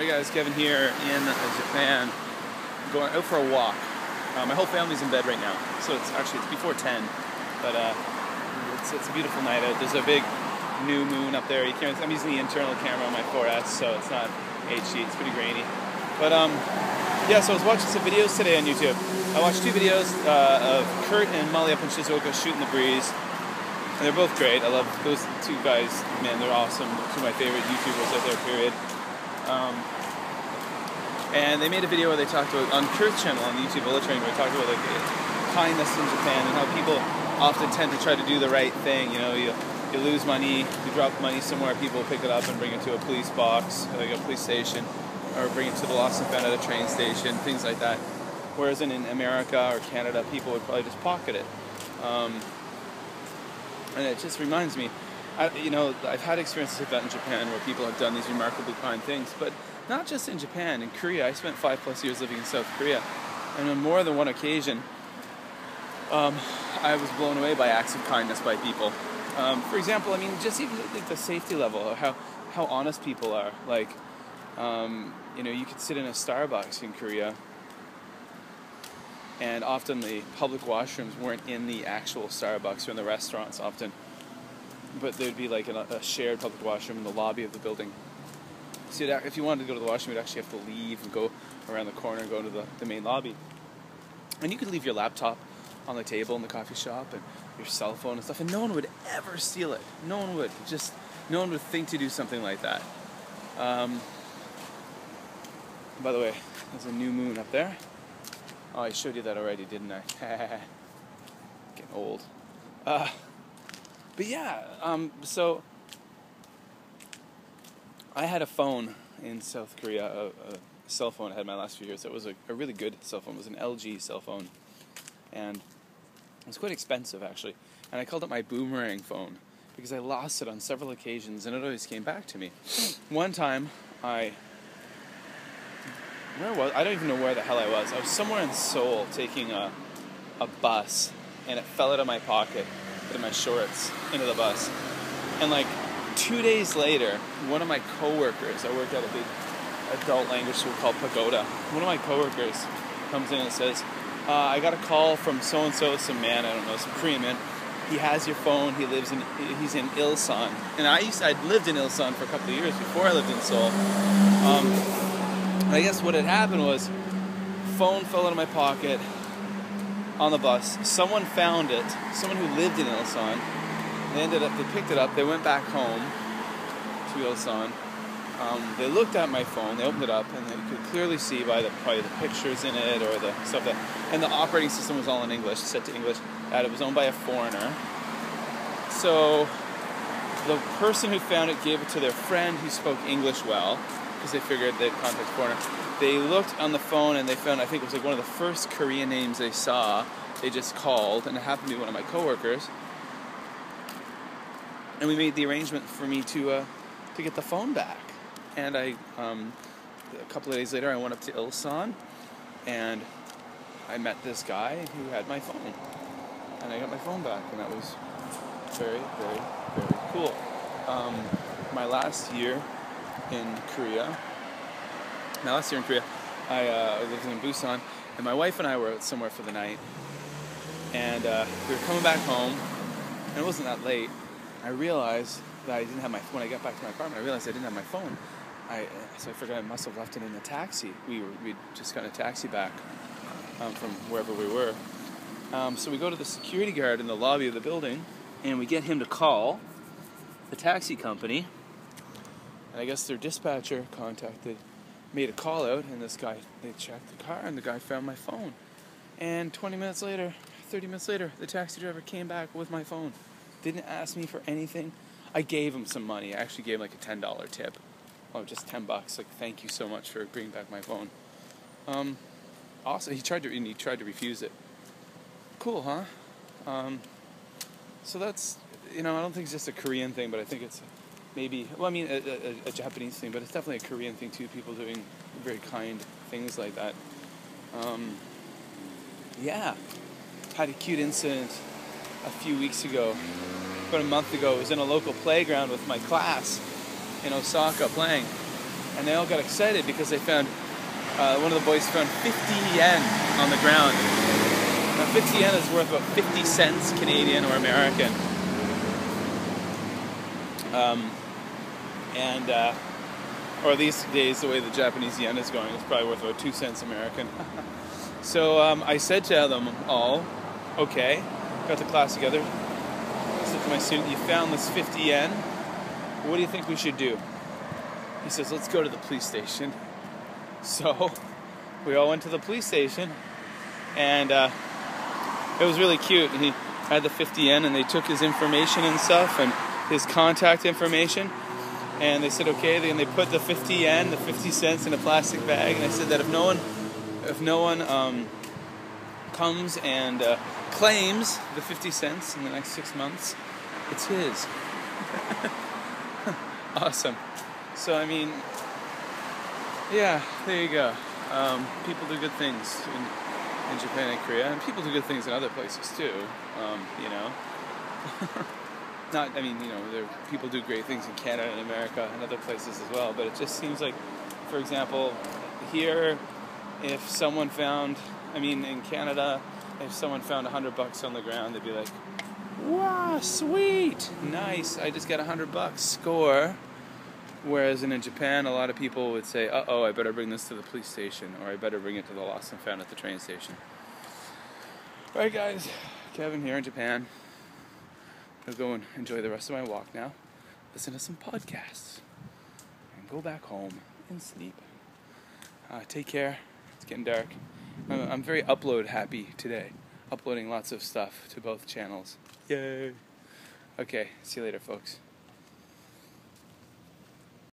Hey guys, Kevin here in Japan, going out for a walk. My whole family's in bed right now, so it's before 10, but it's a beautiful night out. There's a big new moon up there. I'm using the internal camera on my 4S, so it's not HD. It's pretty grainy. But yeah, so I was watching some videos today on YouTube. I watched two videos of Kurt and Molly up in Shizuoka shooting the breeze, and they're both great. I love those two guys. Man, they're awesome. Two of my favorite YouTubers out there. Period. And they made a video where they talked about, on Kurt's channel on YouTube Illustrating, where they talked about like kindness in Japan and how people often tend to try to do the right thing. You know, you lose money, you drop money somewhere, people pick it up and bring it to a police box, like a police station, or bring it to the lost and found at a train station, things like that. Whereas in America or Canada, people would probably just pocket it. And it just reminds me, I've had experiences like that in Japan where people have done these remarkably kind things, but not just in Japan. In Korea, I spent 5+ years living in South Korea, and on more than one occasion, I was blown away by acts of kindness by people. For example, I mean, just even like the safety level, how honest people are. Like, you could sit in a Starbucks in Korea, and often the public washrooms weren't in the actual Starbucks or in the restaurants often, but there'd be like a shared public washroom in the lobby of the building. So if you wanted to go to the washroom, you'd actually have to leave and go around the corner and go to the main lobby. And you could leave your laptop on the table in the coffee shop and your cell phone and stuff, and no one would ever steal it. No one would. No one would think to do something like that. By the way, there's a new moon up there. Oh, I showed you that already, didn't I? Getting old. But yeah, so I had a phone in South Korea, a cell phone I had my last few years. It was a really good cell phone. It was an LG cell phone, and it was quite expensive actually. And I called it my boomerang phone because I lost it on several occasions, and it always came back to me. One time, I don't even know where the hell I was. I was somewhere in Seoul taking a bus, and it fell out of my pocket in my shorts into the bus. And like 2 days later, one of my coworkers, I worked at a big adult language school called Pagoda. One of my coworkers comes in and says, I got a call from so-and-so, some man, I don't know, some Korean man. He has your phone, he's in Ilsan. And I'd lived in Ilsan for a couple of years before I lived in Seoul. I guess what had happened was, phone fell out of my pocket on the bus. Someone found it, someone who lived in Ilsan. They picked it up, they went back home to Ilsan. They looked at my phone, they opened it up, and they could clearly see by the pictures in it or the stuff and the operating system was all in English, set to English, that it was owned by a foreigner. So the person who found it gave it to their friend who spoke English well, because they figured they'd contact a foreigner. They looked on the phone and they found, I think it was like one of the first Korean names they saw. They just called, and it happened to be one of my coworkers. And we made the arrangement for me to get the phone back. And a couple of days later, I went up to Ilsan, and I met this guy who had my phone, and I got my phone back, and that was very, very, very cool. My last year in Korea, I lived in Busan, and my wife and I were out somewhere for the night, and we were coming back home, and it wasn't that late. I realized that I didn't have when I got back to my apartment, I realized I didn't have my phone. So I figured I must have left it in the taxi. We'd just got a taxi back from wherever we were. So we go to the security guard in the lobby of the building, and we get him to call the taxi company. And I guess their dispatcher made a call out, and they checked the car, and the guy found my phone. And 30 minutes later, the taxi driver came back with my phone. Didn't ask me for anything. I gave him some money. I actually gave him like a $10 tip. Oh, just $10. Like, thank you so much for bringing back my phone. Also, he tried to refuse it. Cool, huh? So that's, I don't think it's just a Korean thing, but I think it's maybe, a Japanese thing, but it's definitely a Korean thing too. People doing very kind things like that. Yeah, had a cute incident a few weeks ago. About a month ago, I was in a local playground with my class in Osaka playing, And they all got excited because they found, one of the boys found 50 yen on the ground. Now 50 yen is worth about 50 cents Canadian or American. Or these days, the way the Japanese yen is going, it's probably worth about 2 cents American. So I said to them all, okay, got the class together. I said to my student, you found this 50 yen. What do you think we should do? He says, let's go to the police station. So we all went to the police station, and it was really cute. He had the 50 yen, and they took his information and stuff, and his contact information. And they said, okay, then they put the 50 yen, the 50 cents in a plastic bag. And I said that if no one comes and claims the 50 cents in the next 6 months, it's his. Awesome. So, I mean, yeah, there you go. People do good things in Japan and Korea, and people do good things in other places too, you know. People do great things in Canada and America and other places as well, but it just seems like, for example, here, if someone found, in Canada, if someone found $100 on the ground, they'd be like, wow, sweet, nice, I just got $100, score. Whereas in Japan, a lot of people would say, uh-oh, I better bring this to the police station, or I better bring it to the lost and found at the train station. Alright guys, Kevin here in Japan. I'll go and enjoy the rest of my walk now, listen to some podcasts, and go back home and sleep. Take care. It's getting dark. I'm very upload happy today. Uploading lots of stuff to both channels. Yay! Okay, see you later, folks.